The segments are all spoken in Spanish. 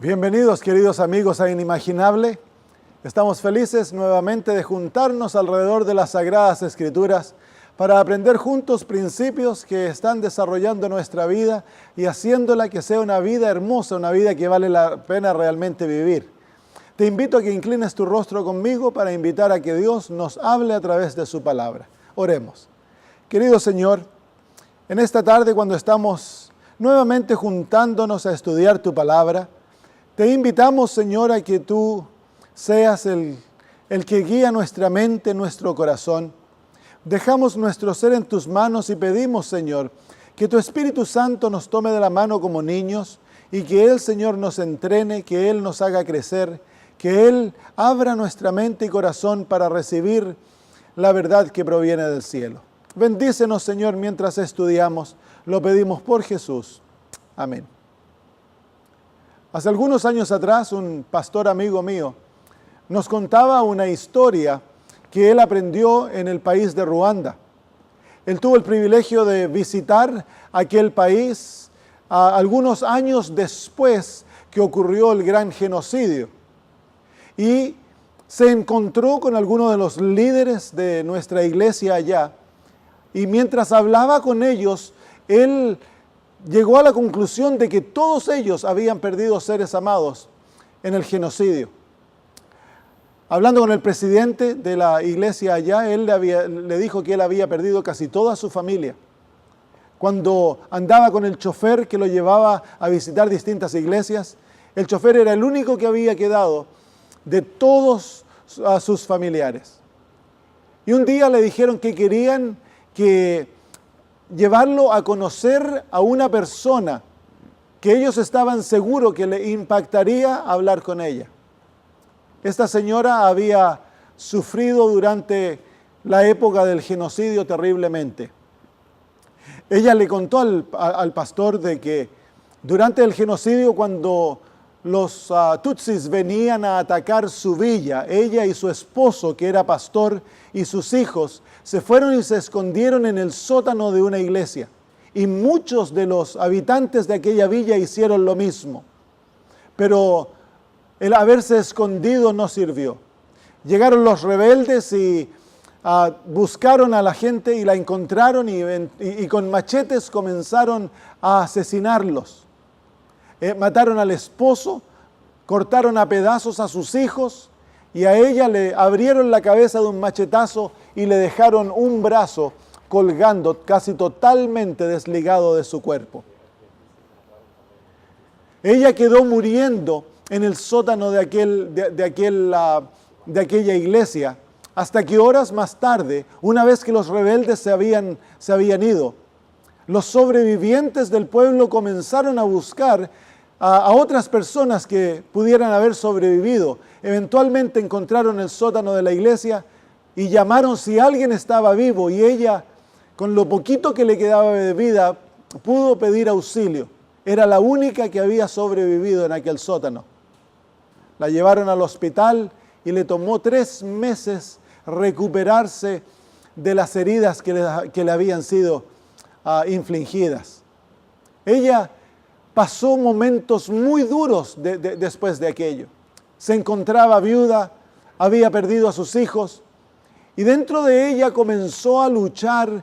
Bienvenidos, queridos amigos, a Inimaginable. Estamos felices nuevamente de juntarnos alrededor de las Sagradas Escrituras para aprender juntos principios que están desarrollando nuestra vida y haciéndola que sea una vida hermosa, una vida que vale la pena realmente vivir. Te invito a que inclines tu rostro conmigo para invitar a que Dios nos hable a través de su palabra. Oremos. Querido Señor, en esta tarde cuando estamos nuevamente juntándonos a estudiar tu palabra, te invitamos, Señor, a que tú seas el que guía nuestra mente, nuestro corazón. Dejamos nuestro ser en tus manos y pedimos, Señor, que tu Espíritu Santo nos tome de la mano como niños y que Él, Señor, nos entrene, que Él nos haga crecer, que Él abra nuestra mente y corazón para recibir la verdad que proviene del cielo. Bendícenos, Señor, mientras estudiamos. Lo pedimos por Jesús. Amén. Hace algunos años atrás, un pastor amigo mío nos contaba una historia que él aprendió en el país de Ruanda. Él tuvo el privilegio de visitar aquel país algunos años después que ocurrió el gran genocidio. Y se encontró con algunos de los líderes de nuestra iglesia allá. Y mientras hablaba con ellos, él llegó a la conclusión de que todos ellos habían perdido seres amados en el genocidio. Hablando con el presidente de la iglesia allá, él le dijo que él había perdido casi toda su familia. Cuando andaba con el chofer que lo llevaba a visitar distintas iglesias, el chofer era el único que había quedado de todos sus familiares. Y un día le dijeron que querían llevarlo a conocer a una persona que ellos estaban seguros que le impactaría hablar con ella. Esta señora había sufrido durante la época del genocidio terriblemente. Ella le contó al pastor de que durante el genocidio, cuando los tutsis venían a atacar su villa, ella y su esposo, que era pastor, y sus hijos, se fueron y se escondieron en el sótano de una iglesia. Y muchos de los habitantes de aquella villa hicieron lo mismo. Pero el haberse escondido no sirvió. Llegaron los rebeldes y buscaron a la gente y la encontraron y con machetes comenzaron a asesinarlos. Mataron al esposo, cortaron a pedazos a sus hijos y a ella le abrieron la cabeza de un machetazo y le dejaron un brazo colgando casi totalmente desligado de su cuerpo. Ella quedó muriendo en el sótano de aquella iglesia hasta que horas más tarde, una vez que los rebeldes se habían ido, los sobrevivientes del pueblo comenzaron a buscar a otras personas que pudieran haber sobrevivido. Eventualmente encontraron el sótano de la iglesia y llamaron si alguien estaba vivo y ella, con lo poquito que le quedaba de vida, pudo pedir auxilio. Era la única que había sobrevivido en aquel sótano. La llevaron al hospital y le tomó 3 meses recuperarse de las heridas que le habían sido infligidas. Ella pasó momentos muy duros después de aquello. Se encontraba viuda, había perdido a sus hijos y dentro de ella comenzó a luchar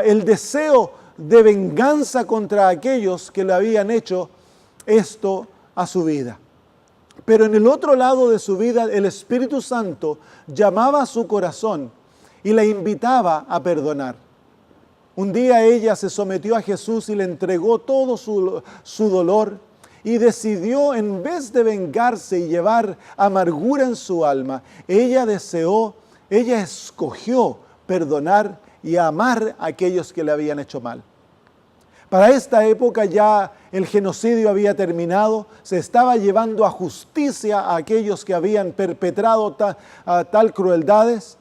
el deseo de venganza contra aquellos que le habían hecho esto a su vida. Pero en el otro lado de su vida, el Espíritu Santo llamaba a su corazón y la invitaba a perdonar. Un día ella se sometió a Jesús y le entregó todo su dolor y decidió, en vez de vengarse y llevar amargura en su alma, ella escogió perdonar y amar a aquellos que le habían hecho mal. Para esta época ya el genocidio había terminado, se estaba llevando a justicia a aquellos que habían perpetrado tal crueldades.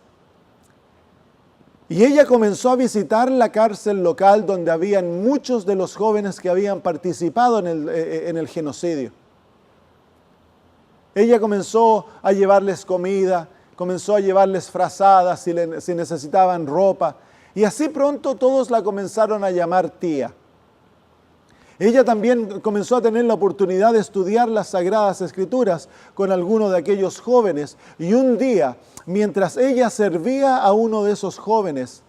Y ella comenzó a visitar la cárcel local donde habían muchos de los jóvenes que habían participado en el genocidio. Ella comenzó a llevarles comida, comenzó a llevarles frazadas si necesitaban ropa. Y así pronto todos la comenzaron a llamar tía. Ella también comenzó a tener la oportunidad de estudiar las Sagradas Escrituras con alguno de aquellos jóvenes. Y un día, mientras ella servía a uno de esos jóvenes,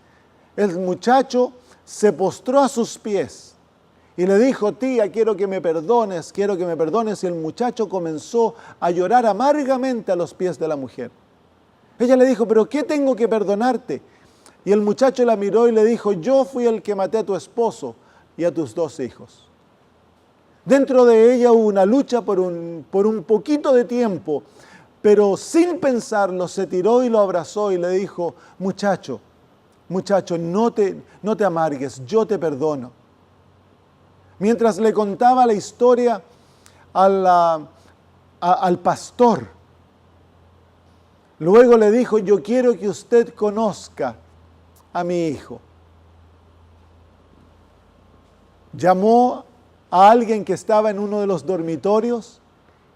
el muchacho se postró a sus pies y le dijo: tía, quiero que me perdones. Y el muchacho comenzó a llorar amargamente a los pies de la mujer. Ella le dijo: ¿pero qué tengo que perdonarte? Y el muchacho la miró y le dijo: yo fui el que maté a tu esposo y a tus 2 hijos. Dentro de ella hubo una lucha por un poquito de tiempo, pero sin pensarlo se tiró y lo abrazó y le dijo: muchacho, no te amargues, yo te perdono. Mientras le contaba la historia al pastor, luego le dijo: yo quiero que usted conozca a mi hijo. Llamó a alguien que estaba en uno de los dormitorios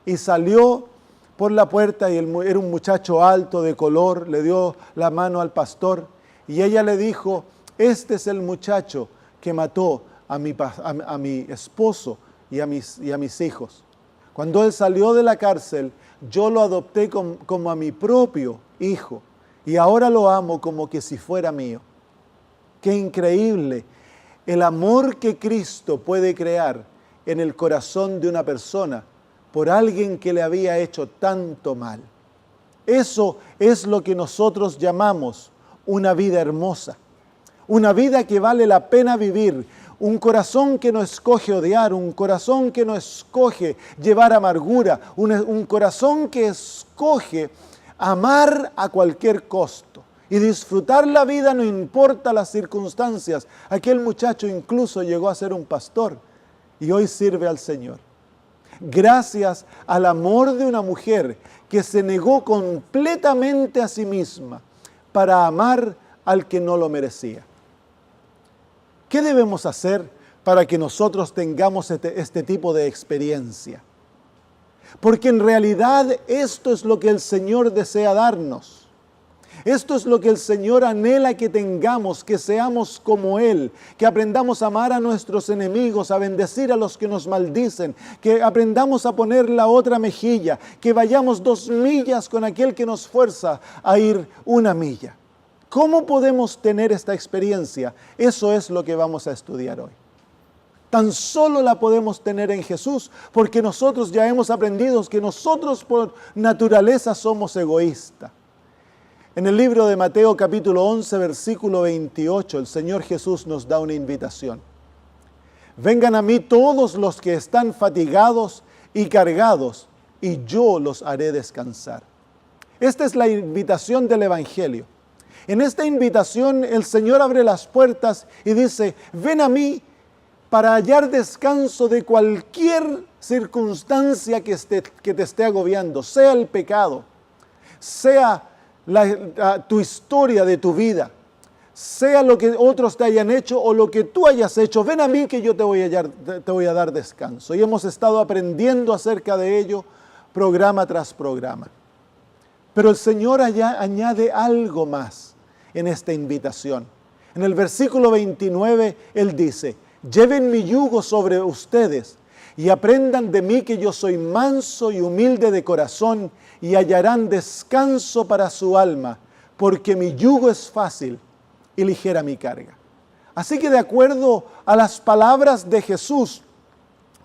y salió por la puerta, y era un muchacho alto, de color. Le dio la mano al pastor y ella le dijo: este es el muchacho que mató a mi esposo y a mis hijos. Cuando él salió de la cárcel, yo lo adopté como a mi propio hijo y ahora lo amo como que si fuera mío. ¡Qué increíble! El amor que Cristo puede crear en el corazón de una persona por alguien que le había hecho tanto mal. Eso es lo que nosotros llamamos una vida hermosa, una vida que vale la pena vivir, un corazón que no escoge odiar, un corazón que no escoge llevar amargura, un corazón que escoge amar a cualquier costo y disfrutar la vida no importa las circunstancias. Aquel muchacho incluso llegó a ser un pastor y hoy sirve al Señor. Gracias al amor de una mujer que se negó completamente a sí misma para amar al que no lo merecía. ¿Qué debemos hacer para que nosotros tengamos este tipo de experiencia? Porque en realidad esto es lo que el Señor desea darnos. Esto es lo que el Señor anhela que tengamos, que seamos como Él, que aprendamos a amar a nuestros enemigos, a bendecir a los que nos maldicen, que aprendamos a poner la otra mejilla, que vayamos 2 millas con aquel que nos fuerza a ir 1 milla. ¿Cómo podemos tener esta experiencia? Eso es lo que vamos a estudiar hoy. Tan solo la podemos tener en Jesús, porque nosotros ya hemos aprendido que nosotros por naturaleza somos egoístas. En el libro de Mateo capítulo 11, versículo 28, el Señor Jesús nos da una invitación. Vengan a mí todos los que están fatigados y cargados, y yo los haré descansar. Esta es la invitación del Evangelio. En esta invitación el Señor abre las puertas y dice: ven a mí para hallar descanso de cualquier circunstancia que te esté agobiando, sea el pecado, sea tu historia de tu vida, sea lo que otros te hayan hecho o lo que tú hayas hecho. Ven a mí que yo te voy a dar descanso. Y hemos estado aprendiendo acerca de ello programa tras programa. Pero el Señor allá añade algo más en esta invitación. En el versículo 29 Él dice: lleven mi yugo sobre ustedes y aprendan de mí que yo soy manso y humilde de corazón, y hallarán descanso para su alma, porque mi yugo es fácil y ligera mi carga. Así que de acuerdo a las palabras de Jesús,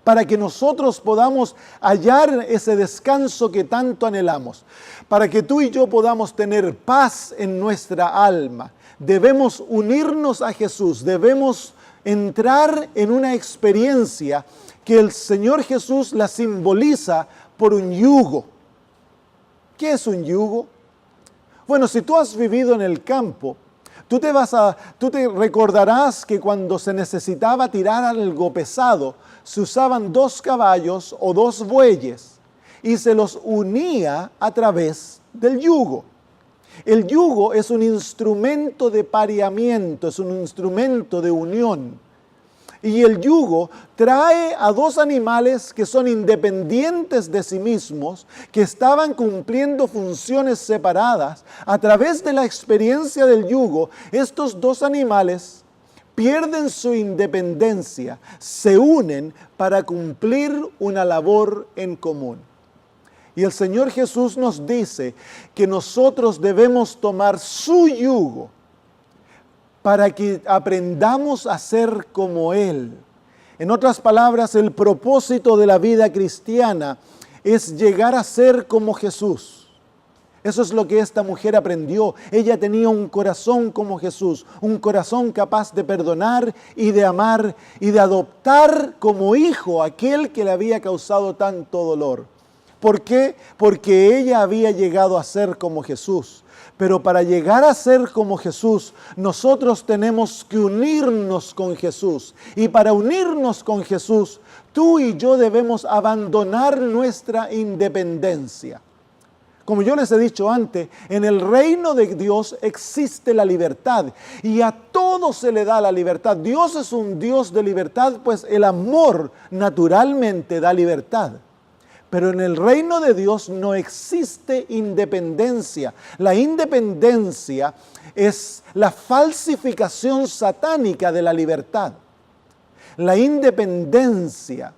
para que nosotros podamos hallar ese descanso que tanto anhelamos, para que tú y yo podamos tener paz en nuestra alma, debemos unirnos a Jesús, debemos entrar en una experiencia que el Señor Jesús la simboliza por un yugo. ¿Qué es un yugo? Bueno, si tú has vivido en el campo, tú te recordarás que cuando se necesitaba tirar algo pesado, se usaban 2 caballos o 2 bueyes y se los unía a través del yugo. El yugo es un instrumento de pareamiento, es un instrumento de unión. Y el yugo trae a 2 animales que son independientes de sí mismos, que estaban cumpliendo funciones separadas. A través de la experiencia del yugo, estos 2 animales pierden su independencia, se unen para cumplir una labor en común. Y el Señor Jesús nos dice que nosotros debemos tomar su yugo para que aprendamos a ser como Él. En otras palabras, el propósito de la vida cristiana es llegar a ser como Jesús. Eso es lo que esta mujer aprendió. Ella tenía un corazón como Jesús, un corazón capaz de perdonar y de amar y de adoptar como hijo a aquel que le había causado tanto dolor. ¿Por qué? Porque ella había llegado a ser como Jesús. Pero para llegar a ser como Jesús, nosotros tenemos que unirnos con Jesús. Y para unirnos con Jesús, tú y yo debemos abandonar nuestra independencia. Como yo les he dicho antes, en el reino de Dios existe la libertad y a todos se le da la libertad. Dios es un Dios de libertad, pues el amor naturalmente da libertad. Pero en el reino de Dios no existe independencia. La independencia es la falsificación satánica de la libertad. La independencia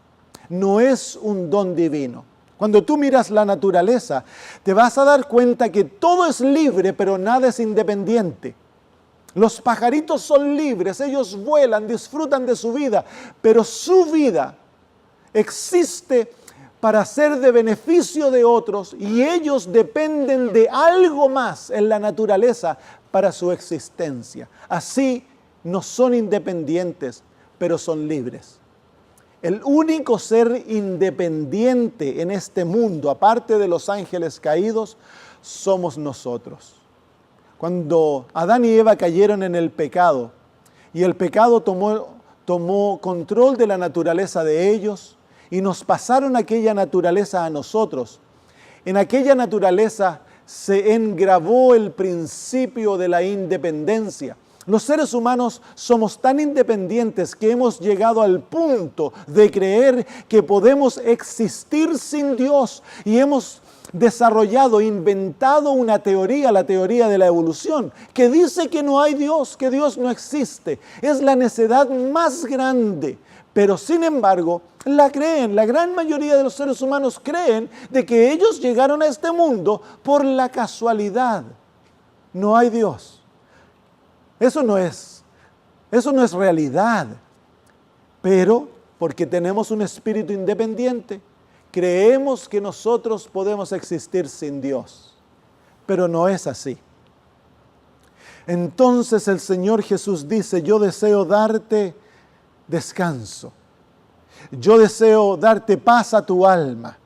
no es un don divino. Cuando tú miras la naturaleza, te vas a dar cuenta que todo es libre, pero nada es independiente. Los pajaritos son libres, ellos vuelan, disfrutan de su vida, pero su vida existe para ser de beneficio de otros y ellos dependen de algo más en la naturaleza para su existencia. Así no son independientes, pero son libres. El único ser independiente en este mundo, aparte de los ángeles caídos, somos nosotros. Cuando Adán y Eva cayeron en el pecado y el pecado tomó control de la naturaleza de ellos y nos pasaron aquella naturaleza a nosotros, en aquella naturaleza se engravó el principio de la independencia. Los seres humanos somos tan independientes que hemos llegado al punto de creer que podemos existir sin Dios y hemos desarrollado, inventado una teoría, la teoría de la evolución, que dice que no hay Dios, que Dios no existe. Es la necedad más grande, pero sin embargo la creen. La gran mayoría de los seres humanos creen de que ellos llegaron a este mundo por la casualidad. No hay Dios. Eso no es realidad, pero porque tenemos un espíritu independiente, creemos que nosotros podemos existir sin Dios, pero no es así. Entonces el Señor Jesús dice, yo deseo darte descanso, yo deseo darte paz a tu alma,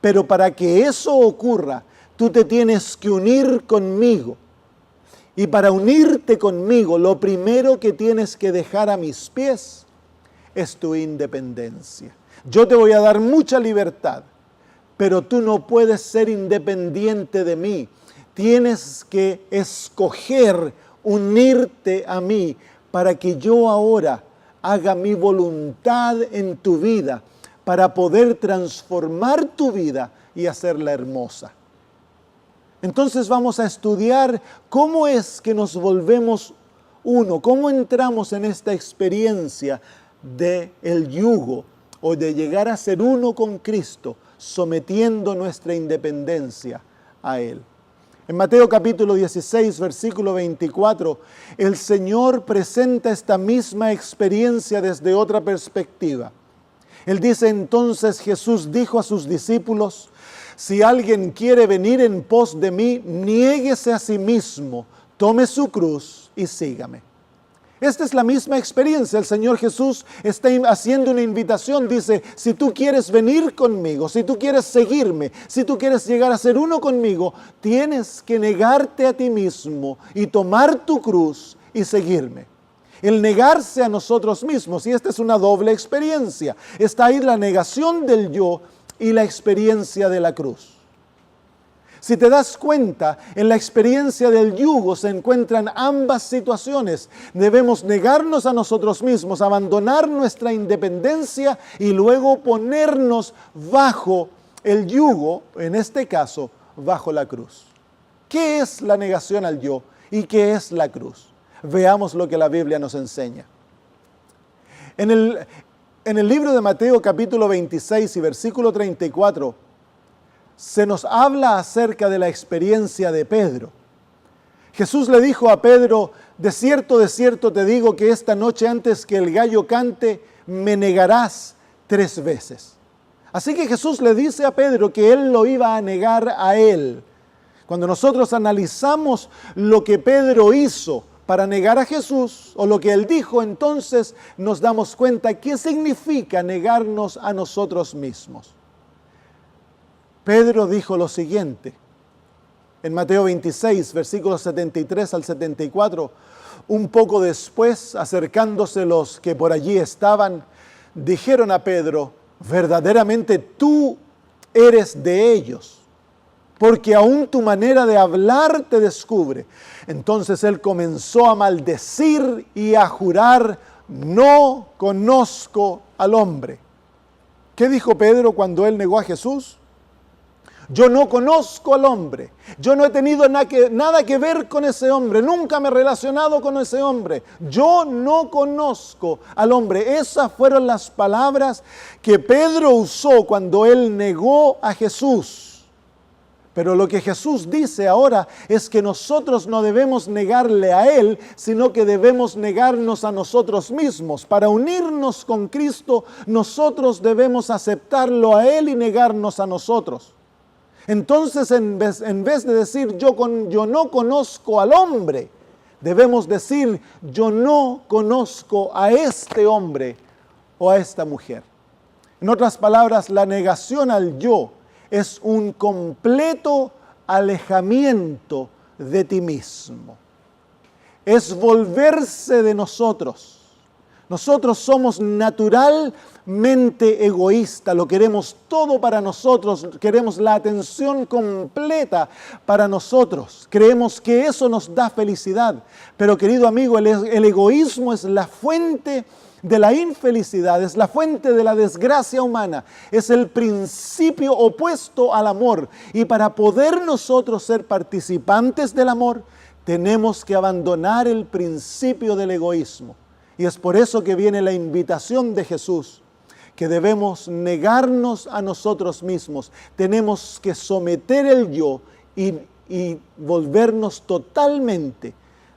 pero para que eso ocurra, tú te tienes que unir conmigo. Y para unirte conmigo, lo primero que tienes que dejar a mis pies es tu independencia. Yo te voy a dar mucha libertad, pero tú no puedes ser independiente de mí. Tienes que escoger unirte a mí para que yo ahora haga mi voluntad en tu vida, para poder transformar tu vida y hacerla hermosa. Entonces vamos a estudiar cómo es que nos volvemos uno, cómo entramos en esta experiencia del yugo o de llegar a ser uno con Cristo, sometiendo nuestra independencia a Él. En Mateo capítulo 16, versículo 24, el Señor presenta esta misma experiencia desde otra perspectiva. Él dice, entonces Jesús dijo a sus discípulos, si alguien quiere venir en pos de mí, niéguese a sí mismo, tome su cruz y sígame. Esta es la misma experiencia. El Señor Jesús está haciendo una invitación. Dice, si tú quieres venir conmigo, si tú quieres seguirme, si tú quieres llegar a ser uno conmigo, tienes que negarte a ti mismo y tomar tu cruz y seguirme. El negarse a nosotros mismos, y esta es una doble experiencia. Está ahí la negación del yo y la experiencia de la cruz. Si te das cuenta, en la experiencia del yugo se encuentran ambas situaciones. Debemos negarnos a nosotros mismos, abandonar nuestra independencia y luego ponernos bajo el yugo, en este caso, bajo la cruz. ¿Qué es la negación al yo y qué es la cruz? Veamos lo que la Biblia nos enseña. En el libro de Mateo capítulo 26 y versículo 34, se nos habla acerca de la experiencia de Pedro. Jesús le dijo a Pedro: de cierto te digo que esta noche antes que el gallo cante, me negarás 3 veces. Así que Jesús le dice a Pedro que él lo iba a negar a él. Cuando nosotros analizamos lo que Pedro hizo para negar a Jesús, o lo que él dijo, entonces nos damos cuenta qué significa negarnos a nosotros mismos. Pedro dijo lo siguiente, en Mateo 26, versículos 73 al 74, un poco después, acercándose los que por allí estaban, dijeron a Pedro: verdaderamente tú eres de ellos, porque aún tu manera de hablar te descubre. Entonces él comenzó a maldecir y a jurar: no conozco al hombre. ¿Qué dijo Pedro cuando él negó a Jesús? Yo no conozco al hombre, yo no he tenido nada que ver con ese hombre, nunca me he relacionado con ese hombre, yo no conozco al hombre. Esas fueron las palabras que Pedro usó cuando él negó a Jesús. Pero lo que Jesús dice ahora es que nosotros no debemos negarle a Él, sino que debemos negarnos a nosotros mismos. Para unirnos con Cristo, nosotros debemos aceptarlo a Él y negarnos a nosotros. Entonces, en vez de decir yo no conozco al hombre, debemos decir yo no conozco a este hombre o a esta mujer. En otras palabras, la negación al yo es un completo alejamiento de ti mismo. Es volverse de nosotros. Nosotros somos naturalmente egoístas, lo queremos todo para nosotros, queremos la atención completa para nosotros. Creemos que eso nos da felicidad. Pero querido amigo, el egoísmo es la fuente de la infelicidad, es la fuente de la desgracia humana, es el principio opuesto al amor. Y para poder nosotros ser participantes del amor, tenemos que abandonar el principio del egoísmo. Y es por eso que viene la invitación de Jesús, que debemos negarnos a nosotros mismos, tenemos que someter el yo y volvernos totalmente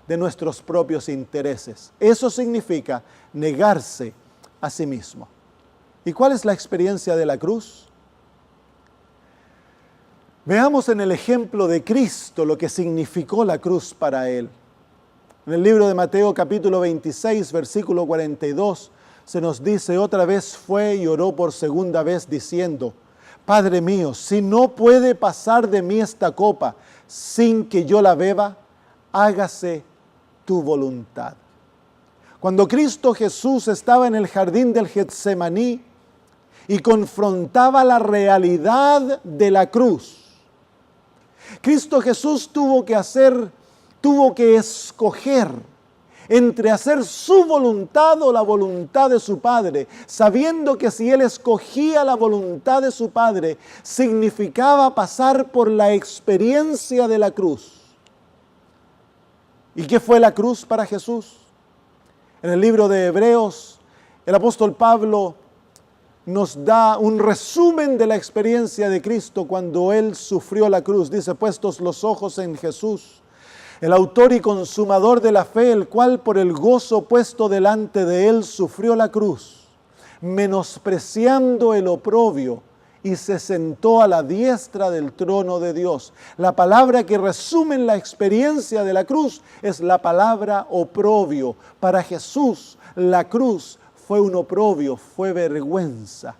de nuestros propios intereses. Eso significa negarse a sí mismo. ¿Y cuál es la experiencia de la cruz? Veamos en el ejemplo de Cristo lo que significó la cruz para Él. En el libro de Mateo capítulo 26, versículo 42, se nos dice: otra vez fue y oró por segunda vez diciendo: Padre mío, si no puede pasar de mí esta copa sin que yo la beba, hágase tu voluntad. Cuando Cristo Jesús estaba en el jardín del Getsemaní y confrontaba la realidad de la cruz, Cristo Jesús tuvo que escoger entre hacer su voluntad o la voluntad de su Padre, sabiendo que si Él escogía la voluntad de su Padre, significaba pasar por la experiencia de la cruz. ¿Y qué fue la cruz para Jesús? En el libro de Hebreos, el apóstol Pablo nos da un resumen de la experiencia de Cristo cuando Él sufrió la cruz. Dice: puestos los ojos en Jesús, el autor y consumador de la fe, el cual por el gozo puesto delante de Él sufrió la cruz, menospreciando el oprobio, y se sentó a la diestra del trono de Dios. La palabra que resume la experiencia de la cruz es la palabra oprobio. Para Jesús, la cruz fue un oprobio, fue vergüenza.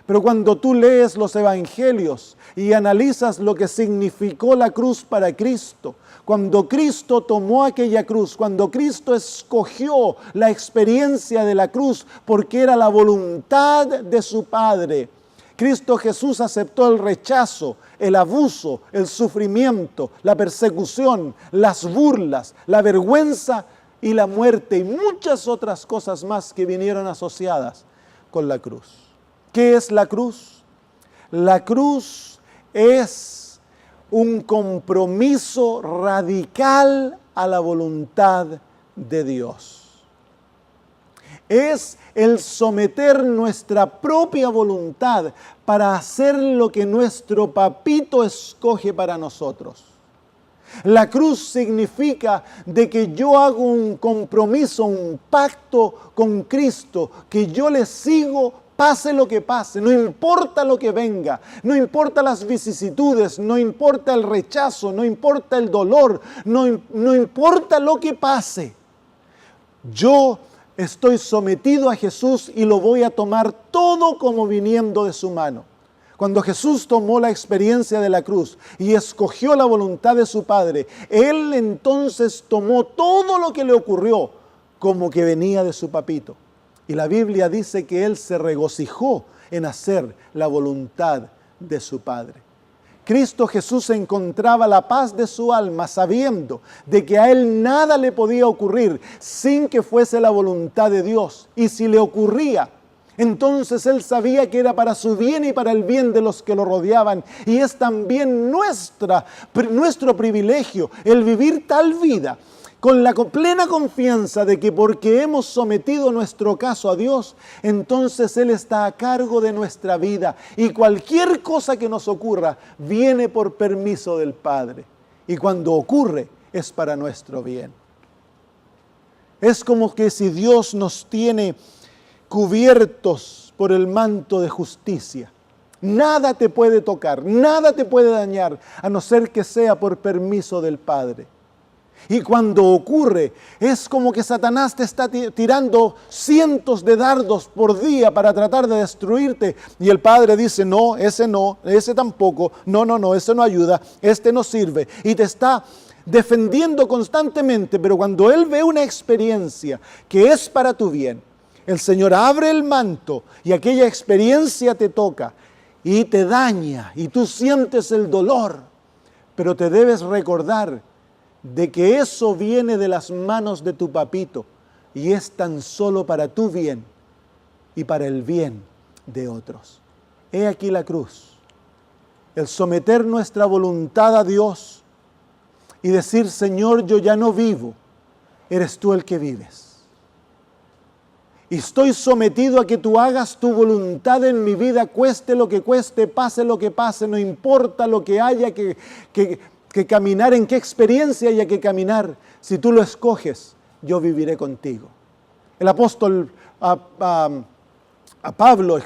Pero cuando tú lees los evangelios y analizas lo que significó la cruz para Cristo, cuando Cristo tomó aquella cruz, cuando Cristo escogió la experiencia de la cruz porque era la voluntad de su Padre, Cristo Jesús aceptó el rechazo, el abuso, el sufrimiento, la persecución, las burlas, la vergüenza y la muerte y muchas otras cosas más que vinieron asociadas con la cruz. ¿Qué es la cruz? La cruz es un compromiso radical a la voluntad de Dios. es el someter nuestra propia voluntad para hacer lo que nuestro papito escoge para nosotros. La cruz significa de que yo hago un compromiso, un pacto con Cristo, que yo le sigo pase lo que pase, no importa lo que venga, no importa las vicisitudes, no importa el rechazo, no importa el dolor, no importa lo que pase. Yo estoy sometido a Jesús y lo voy a tomar todo como viniendo de su mano. Cuando Jesús tomó la experiencia de la cruz y escogió la voluntad de su Padre, Él entonces tomó todo lo que le ocurrió como que venía de su papito. Y la Biblia dice que Él se regocijó en hacer la voluntad de su Padre. Cristo Jesús encontraba la paz de su alma sabiendo de que a Él nada le podía ocurrir sin que fuese la voluntad de Dios. Y si le ocurría, entonces Él sabía que era para su bien y para el bien de los que lo rodeaban. Y es también nuestro privilegio el vivir tal vida con la plena confianza de que porque hemos sometido nuestro caso a Dios, entonces Él está a cargo de nuestra vida. Y cualquier cosa que nos ocurra viene por permiso del Padre. Y cuando ocurre es para nuestro bien. Es como que si Dios nos tiene cubiertos por el manto de justicia. Nada te puede tocar, nada te puede dañar, a no ser que sea por permiso del Padre. Y cuando ocurre, es como que Satanás te está tirando cientos de dardos por día para tratar de destruirte. Y el Padre dice, no, ese tampoco, no, ese no ayuda, este no sirve. Y te está defendiendo constantemente, pero cuando Él ve una experiencia que es para tu bien, el Señor abre el manto y aquella experiencia te toca y te daña y tú sientes el dolor, pero te debes recordar de que eso viene de las manos de tu papito y es tan solo para tu bien y para el bien de otros. He aquí la cruz, el someter nuestra voluntad a Dios y decir, Señor, yo ya no vivo, eres tú el que vives. Y estoy sometido a que tú hagas tu voluntad en mi vida, cueste lo que cueste, pase lo que pase, no importa lo que haya que caminar, en qué experiencia haya que caminar. Si tú lo escoges, yo viviré contigo. El apóstol Pablo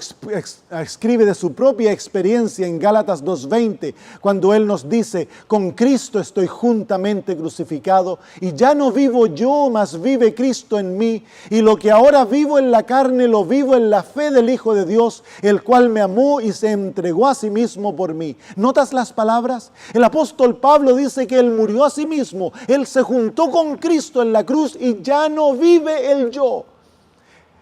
escribe de su propia experiencia en Gálatas 2:20, cuando él nos dice, con Cristo estoy juntamente crucificado, y ya no vivo yo, mas vive Cristo en mí, y lo que ahora vivo en la carne, lo vivo en la fe del Hijo de Dios, el cual me amó y se entregó a sí mismo por mí. ¿Notas las palabras? El apóstol Pablo dice que él murió a sí mismo, él se juntó con Cristo en la cruz y ya no vive el yo.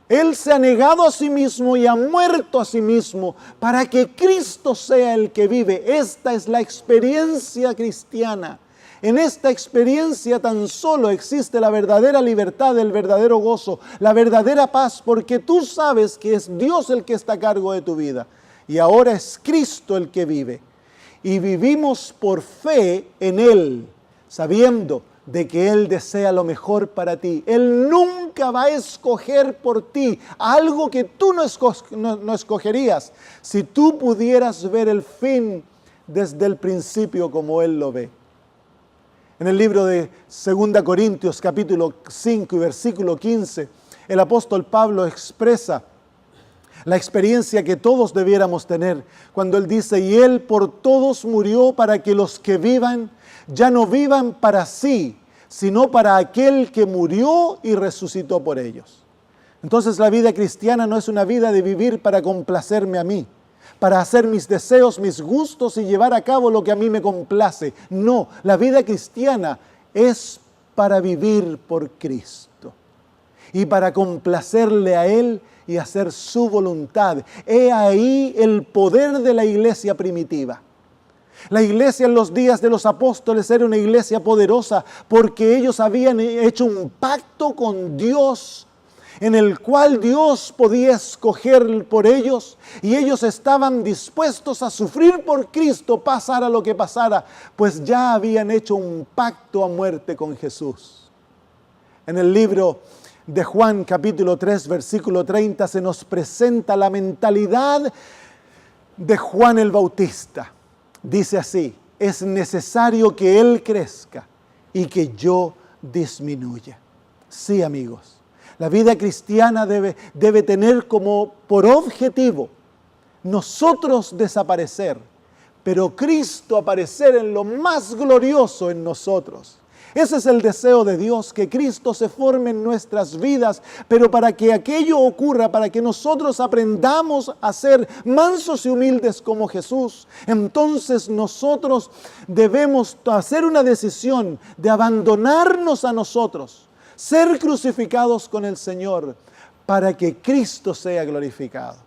Él se ha negado a sí mismo y ha muerto a sí mismo para que Cristo sea el que vive. Esta es la experiencia cristiana. En esta experiencia tan solo existe la verdadera libertad, el verdadero gozo, la verdadera paz, porque tú sabes que es Dios el que está a cargo de tu vida. Y ahora es Cristo el que vive. Y vivimos por fe en Él, sabiendo de que Él desea lo mejor para ti. Él nunca va a escoger por ti algo que tú no escogerías si tú pudieras ver el fin desde el principio como Él lo ve. En el libro de 2 Corintios capítulo 5 y versículo 15, el apóstol Pablo expresa la experiencia que todos debiéramos tener cuando él dice, y Él por todos murió para que los que vivan ya no vivan para sí, sino para aquel que murió y resucitó por ellos. Entonces la vida cristiana no es una vida de vivir para complacerme a mí, para hacer mis deseos, mis gustos y llevar a cabo lo que a mí me complace. No, la vida cristiana es para vivir por Cristo y para complacerle a Él y hacer su voluntad. He ahí el poder de la iglesia primitiva. La iglesia en los días de los apóstoles era una iglesia poderosa porque ellos habían hecho un pacto con Dios en el cual Dios podía escoger por ellos y ellos estaban dispuestos a sufrir por Cristo, pasara lo que pasara, pues ya habían hecho un pacto a muerte con Jesús. En el libro de Juan capítulo 3, versículo 30, se nos presenta la mentalidad de Juan el Bautista. Dice así: es necesario que Él crezca y que yo disminuya. Sí, amigos, la vida cristiana debe tener como por objetivo nosotros desaparecer, pero Cristo aparecer en lo más glorioso en nosotros. Ese es el deseo de Dios, que Cristo se forme en nuestras vidas, pero para que aquello ocurra, para que nosotros aprendamos a ser mansos y humildes como Jesús, entonces nosotros debemos hacer una decisión de abandonarnos a nosotros, ser crucificados con el Señor, para que Cristo sea glorificado.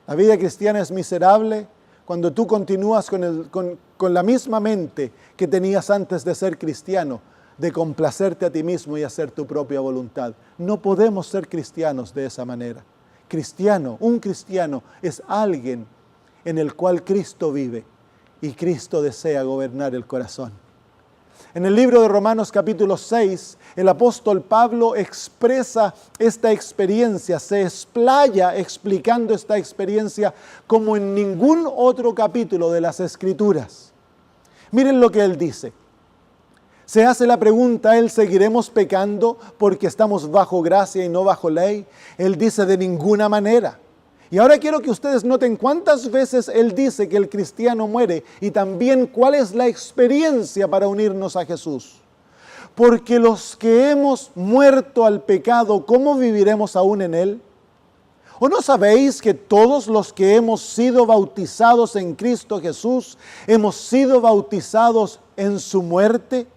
La vida cristiana es miserable cuando tú continúas con la misma mente que tenías antes de ser cristiano, de complacerte a ti mismo y hacer tu propia voluntad. No podemos ser cristianos de esa manera. Un cristiano es alguien en el cual Cristo vive y Cristo desea gobernar el corazón. En el libro de Romanos capítulo 6, el apóstol Pablo expresa esta experiencia, se explaya explicando esta experiencia como en ningún otro capítulo de las Escrituras. Miren lo que él dice. Se hace la pregunta, ¿seguiremos pecando porque estamos bajo gracia y no bajo ley? Él dice, de ninguna manera. Y ahora quiero que ustedes noten cuántas veces él dice que el cristiano muere y también cuál es la experiencia para unirnos a Jesús. Porque los que hemos muerto al pecado, ¿cómo viviremos aún en él? ¿O no sabéis que todos los que hemos sido bautizados en Cristo Jesús, hemos sido bautizados en su muerte?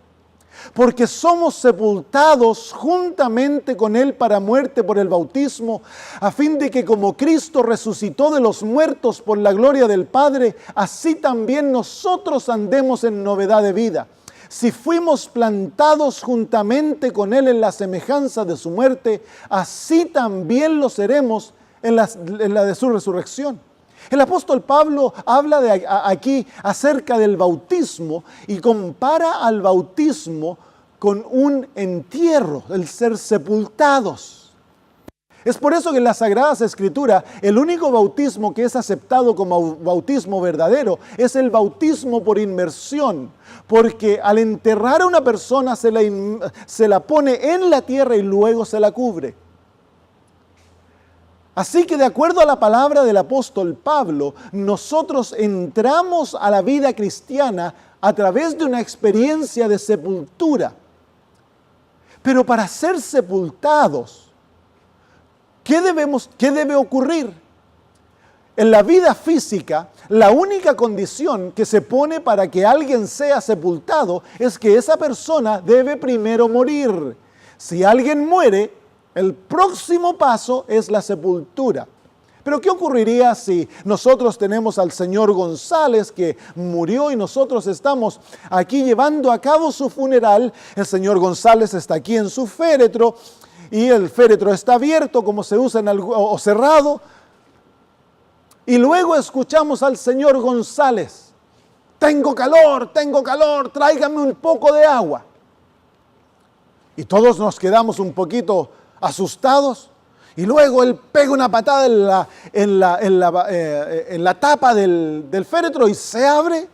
Porque somos sepultados juntamente con Él para muerte por el bautismo, a fin de que como Cristo resucitó de los muertos por la gloria del Padre, así también nosotros andemos en novedad de vida. Si fuimos plantados juntamente con Él en la semejanza de su muerte, así también lo seremos en la de su resurrección. El apóstol Pablo habla aquí acerca del bautismo y compara al bautismo con un entierro, el ser sepultados. Es por eso que en las Sagradas Escrituras el único bautismo que es aceptado como bautismo verdadero es el bautismo por inmersión, porque al enterrar a una persona se la pone en la tierra y luego se la cubre. Así que de acuerdo a la palabra del apóstol Pablo, nosotros entramos a la vida cristiana a través de una experiencia de sepultura. Pero para ser sepultados, ¿qué debe ocurrir? En la vida física, la única condición que se pone para que alguien sea sepultado es que esa persona debe primero morir. Si alguien muere, el próximo paso es la sepultura. Pero ¿qué ocurriría si nosotros tenemos al señor González que murió y nosotros estamos aquí llevando a cabo su funeral? El señor González está aquí en su féretro y el féretro está abierto como se usa o cerrado. Y luego escuchamos al señor González: tengo calor, tráigame un poco de agua. Y todos nos quedamos un poquito asustados, y luego él pega una patada en la tapa del féretro y se abre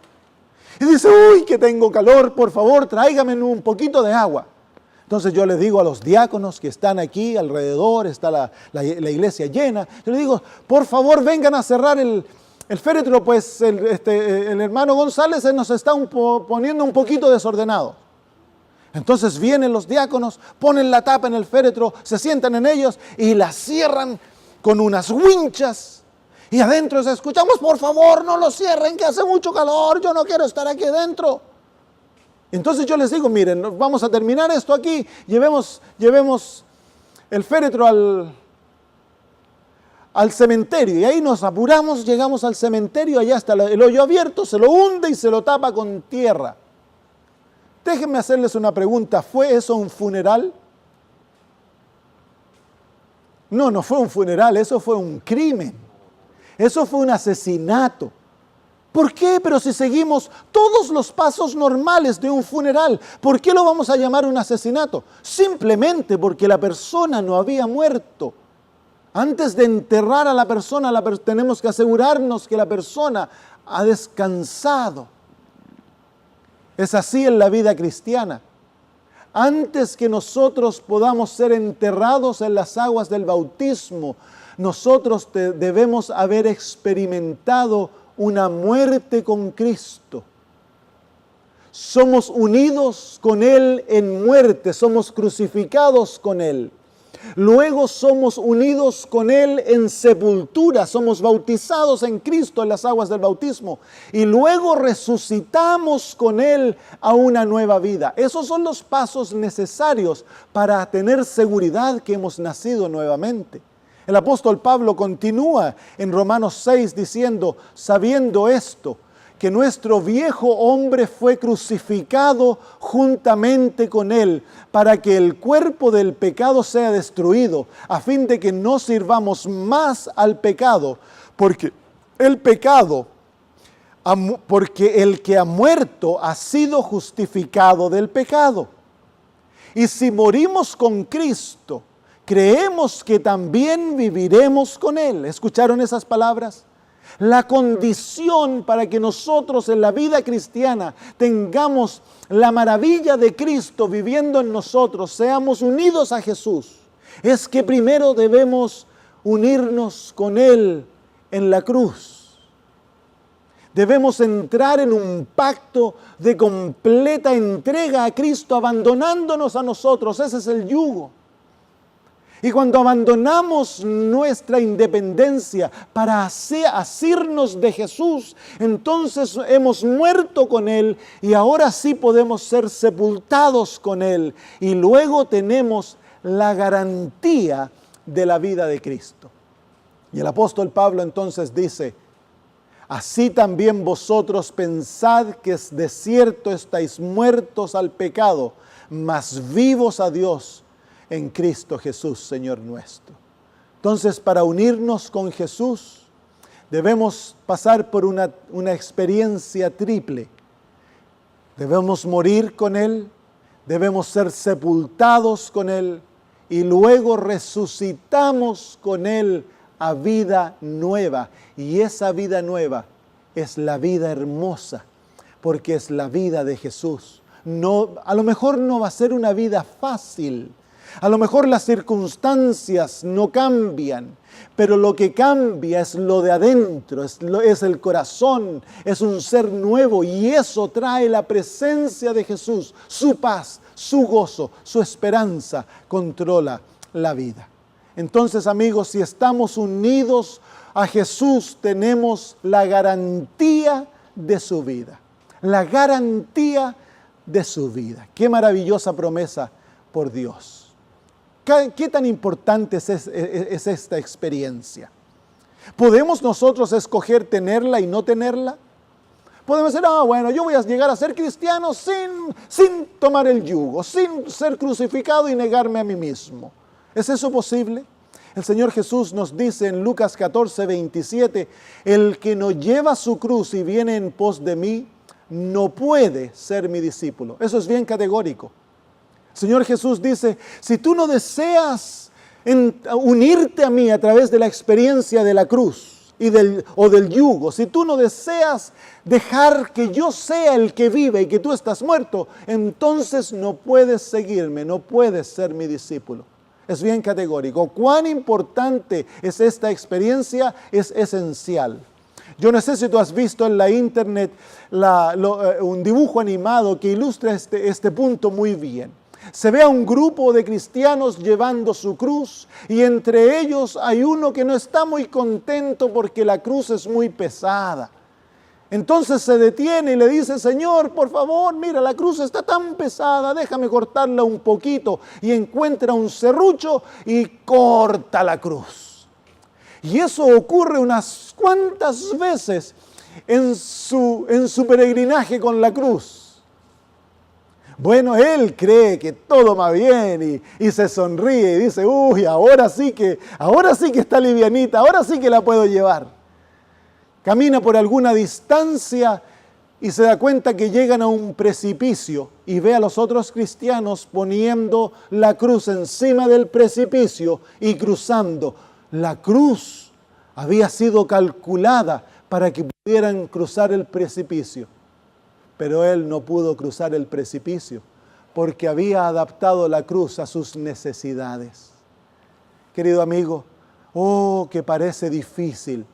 y dice: uy, que tengo calor, por favor, tráigame un poquito de agua. Entonces yo les digo a los diáconos que están aquí alrededor, está la iglesia llena, yo les digo: por favor, vengan a cerrar el féretro, pues el hermano González se nos está poniendo un poquito desordenado. Entonces vienen los diáconos, ponen la tapa en el féretro, se sientan en ellos y la cierran con unas winchas. Y adentro escuchamos: por favor, no lo cierren, que hace mucho calor, yo no quiero estar aquí adentro. Entonces yo les digo: miren, vamos a terminar esto aquí, llevemos el féretro al cementerio. Y ahí nos apuramos, llegamos al cementerio, allá está el hoyo abierto, se lo hunde y se lo tapa con tierra. Déjenme hacerles una pregunta: ¿fue eso un funeral? No fue un funeral, eso fue un crimen. Eso fue un asesinato. ¿Por qué? Pero si seguimos todos los pasos normales de un funeral, ¿por qué lo vamos a llamar un asesinato? Simplemente porque la persona no había muerto. Antes de enterrar a la persona, tenemos que asegurarnos que la persona ha descansado. Es así en la vida cristiana. Antes que nosotros podamos ser enterrados en las aguas del bautismo, nosotros debemos haber experimentado una muerte con Cristo. Somos unidos con Él en muerte, somos crucificados con Él. Luego somos unidos con Él en sepultura, somos bautizados en Cristo en las aguas del bautismo. Y luego resucitamos con Él a una nueva vida. Esos son los pasos necesarios para tener seguridad que hemos nacido nuevamente. El apóstol Pablo continúa en Romanos 6 diciendo, sabiendo esto, que nuestro viejo hombre fue crucificado juntamente con Él, para que el cuerpo del pecado sea destruido, a fin de que no sirvamos más al pecado, porque el que ha muerto ha sido justificado del pecado. Y si morimos con Cristo, creemos que también viviremos con Él. ¿Escucharon esas palabras? La condición para que nosotros en la vida cristiana tengamos la maravilla de Cristo viviendo en nosotros, seamos unidos a Jesús, es que primero debemos unirnos con Él en la cruz. Debemos entrar en un pacto de completa entrega a Cristo, abandonándonos a nosotros. Ese es el yugo. Y cuando abandonamos nuestra independencia para asirnos de Jesús, entonces hemos muerto con Él y ahora sí podemos ser sepultados con Él. Y luego tenemos la garantía de la vida de Cristo. Y el apóstol Pablo entonces dice, así también vosotros pensad que de cierto estáis muertos al pecado, mas vivos a Dios en Cristo Jesús, Señor nuestro. Entonces, para unirnos con Jesús, debemos pasar por una experiencia triple. Debemos morir con Él, debemos ser sepultados con Él y luego resucitamos con Él a vida nueva. Y esa vida nueva es la vida hermosa, porque es la vida de Jesús. A lo mejor no va a ser una vida fácil. A lo mejor las circunstancias no cambian, pero lo que cambia es lo de adentro, es el corazón, es un ser nuevo y eso trae la presencia de Jesús, su paz, su gozo, su esperanza, controla la vida. Entonces, amigos, si estamos unidos a Jesús, tenemos la garantía de su vida, la garantía de su vida. Qué maravillosa promesa por Dios. ¿Qué tan importante es esta experiencia? ¿Podemos nosotros escoger tenerla y no tenerla? Podemos decir, bueno, yo voy a llegar a ser cristiano sin tomar el yugo, sin ser crucificado y negarme a mí mismo. ¿Es eso posible? El Señor Jesús nos dice en Lucas 14, 27, el que no lleva su cruz y viene en pos de mí, no puede ser mi discípulo. Eso es bien categórico. El Señor Jesús dice, si tú no deseas unirte a mí a través de la experiencia de la cruz o del yugo, si tú no deseas dejar que yo sea el que vive y que tú estás muerto, entonces no puedes seguirme, no puedes ser mi discípulo. Es bien categórico. ¿Cuán importante es esta experiencia? Es esencial. Yo no sé si tú has visto en la internet un dibujo animado que ilustra este punto muy bien. Se ve a un grupo de cristianos llevando su cruz y entre ellos hay uno que no está muy contento porque la cruz es muy pesada. Entonces se detiene y le dice, Señor, por favor, mira, la cruz está tan pesada, déjame cortarla un poquito. Y encuentra un serrucho y corta la cruz. Y eso ocurre unas cuantas veces en su peregrinaje con la cruz. Bueno, él cree que todo va bien y se sonríe y dice, uy, ahora sí que está livianita, ahora sí que la puedo llevar. camina por alguna distancia y se da cuenta que llegan a un precipicio y ve a los otros cristianos poniendo la cruz encima del precipicio y cruzando. La cruz había sido calculada para que pudieran cruzar el precipicio, pero él no pudo cruzar el precipicio porque había adaptado la cruz a sus necesidades. Querido amigo, que parece difícil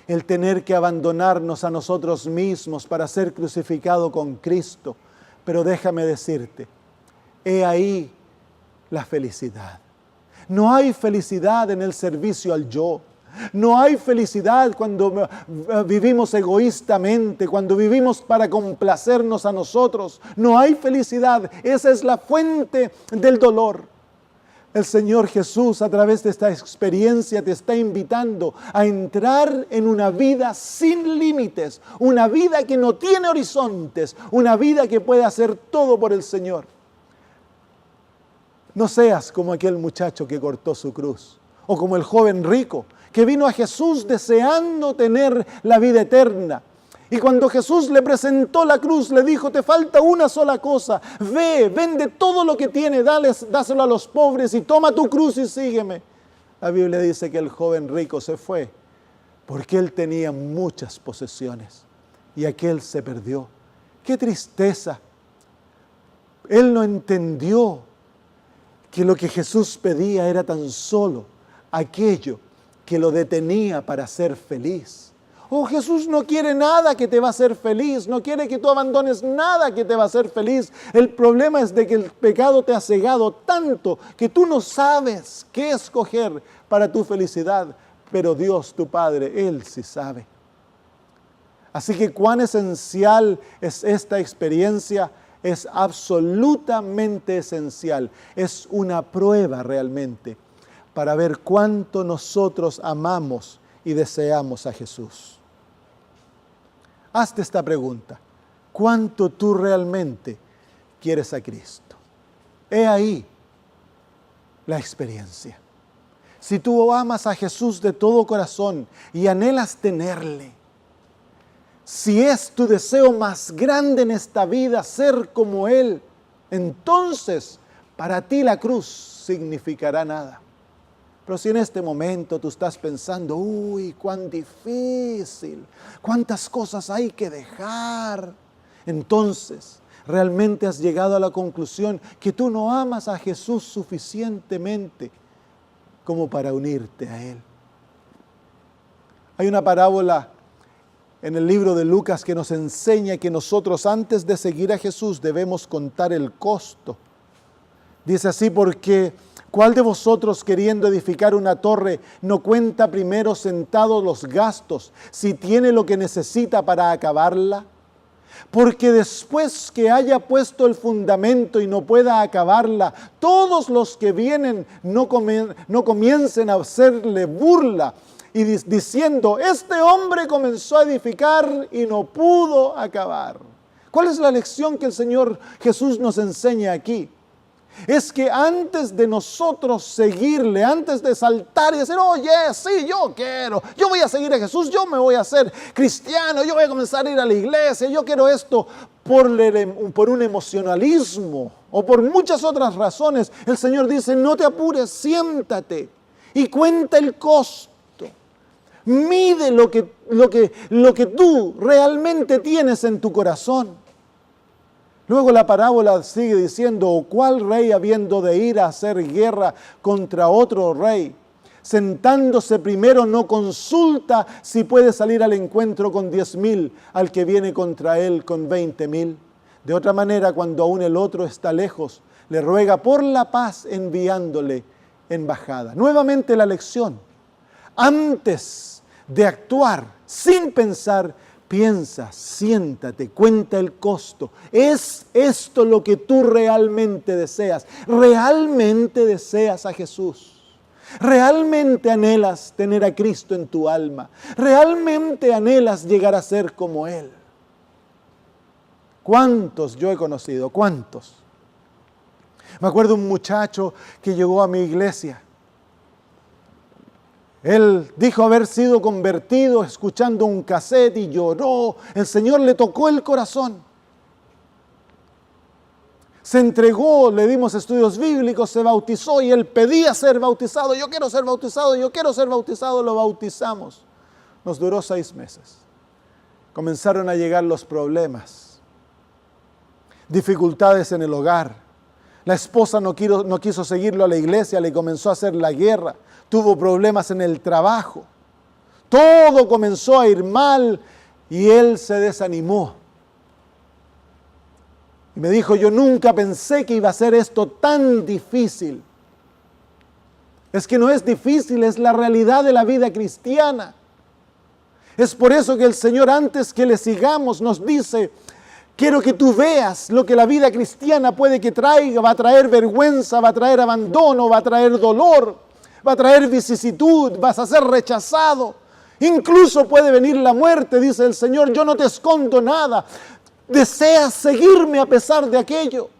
el tener que abandonarnos a nosotros mismos para ser crucificado con Cristo. Pero déjame decirte, he ahí la felicidad. No hay felicidad en el servicio al yo. No hay felicidad cuando vivimos egoístamente, cuando vivimos para complacernos a nosotros. No hay felicidad. Esa es la fuente del dolor. El Señor Jesús, a través de esta experiencia, te está invitando a entrar en una vida sin límites, una vida que no tiene horizontes, una vida que puede hacer todo por el Señor. No seas como aquel muchacho que cortó su cruz, o como el joven rico que vino a Jesús deseando tener la vida eterna. Y cuando Jesús le presentó la cruz, le dijo: te falta una sola cosa, ve, vende todo lo que tiene, dáselo a los pobres y toma tu cruz y sígueme. La Biblia dice que el joven rico se fue porque él tenía muchas posesiones y aquel se perdió. ¡Qué tristeza! Él no entendió que lo que Jesús pedía era tan solo aquello que lo detenía para ser feliz. Jesús no quiere nada que te va a hacer feliz, no quiere que tú abandones nada que te va a hacer feliz. El problema es de que el pecado te ha cegado tanto que tú no sabes qué escoger para tu felicidad, pero Dios, tu Padre, Él sí sabe. Así que cuán esencial es esta experiencia, es absolutamente esencial, es una prueba realmente para ver cuánto nosotros amamos y deseamos a Jesús. Hazte esta pregunta: ¿cuánto tú realmente quieres a Cristo? He ahí la experiencia. Si tú amas a Jesús de todo corazón y anhelas tenerle, si es tu deseo más grande en esta vida ser como Él, entonces para ti la cruz significará nada. Pero si en este momento tú estás pensando: cuán difícil, cuántas cosas hay que dejar, entonces realmente has llegado a la conclusión que tú no amas a Jesús suficientemente como para unirte a Él. Hay una parábola en el libro de Lucas que nos enseña que nosotros, antes de seguir a Jesús, debemos contar el costo. Dice así: porque ¿cuál de vosotros, queriendo edificar una torre, no cuenta primero sentados los gastos, si tiene lo que necesita para acabarla? Porque después que haya puesto el fundamento y no pueda acabarla, todos los que vienen no comiencen a hacerle burla y diciendo: este hombre comenzó a edificar y no pudo acabar. ¿Cuál es la lección que el Señor Jesús nos enseña aquí? Es que antes de nosotros seguirle, antes de saltar y decir: sí, yo quiero, yo voy a seguir a Jesús, yo me voy a hacer cristiano, yo voy a comenzar a ir a la iglesia, yo quiero esto, por un emocionalismo o por muchas otras razones, el Señor dice: no te apures, siéntate y cuenta el costo. Mide lo que tú realmente tienes en tu corazón. Luego la parábola sigue diciendo: ¿o cuál rey, habiendo de ir a hacer guerra contra otro rey, sentándose primero no consulta si puede salir al encuentro con 10,000 al que viene contra él con 20,000? De otra manera, cuando aún el otro está lejos, le ruega por la paz enviándole embajada. Nuevamente la lección: antes de actuar sin pensar, piensa, siéntate, cuenta el costo. ¿Es esto lo que tú realmente deseas? ¿Realmente deseas a Jesús? ¿Realmente anhelas tener a Cristo en tu alma? ¿Realmente anhelas llegar a ser como Él? ¿Cuántos yo he conocido? ¿Cuántos? Me acuerdo un muchacho que llegó a mi iglesia. Él dijo haber sido convertido escuchando un cassette y lloró. El Señor le tocó el corazón. Se entregó, le dimos estudios bíblicos, se bautizó y él pedía ser bautizado. Yo quiero ser bautizado, yo quiero ser bautizado. Lo bautizamos. Nos duró 6 meses. Comenzaron a llegar los problemas, dificultades en el hogar. La esposa no quiso seguirlo a la iglesia, le comenzó a hacer la guerra. Tuvo problemas en el trabajo. Todo comenzó a ir mal y él se desanimó. Y me dijo, yo nunca pensé que iba a ser esto tan difícil. Es que no es difícil, es la realidad de la vida cristiana. Es por eso que el Señor, antes que le sigamos, nos dice, quiero que tú veas lo que la vida cristiana puede que traiga. Va a traer vergüenza, va a traer abandono, va a traer dolor, va a traer vicisitud, vas a ser rechazado. Incluso puede venir la muerte, dice el Señor, yo no te escondo nada. Deseas seguirme a pesar de aquello.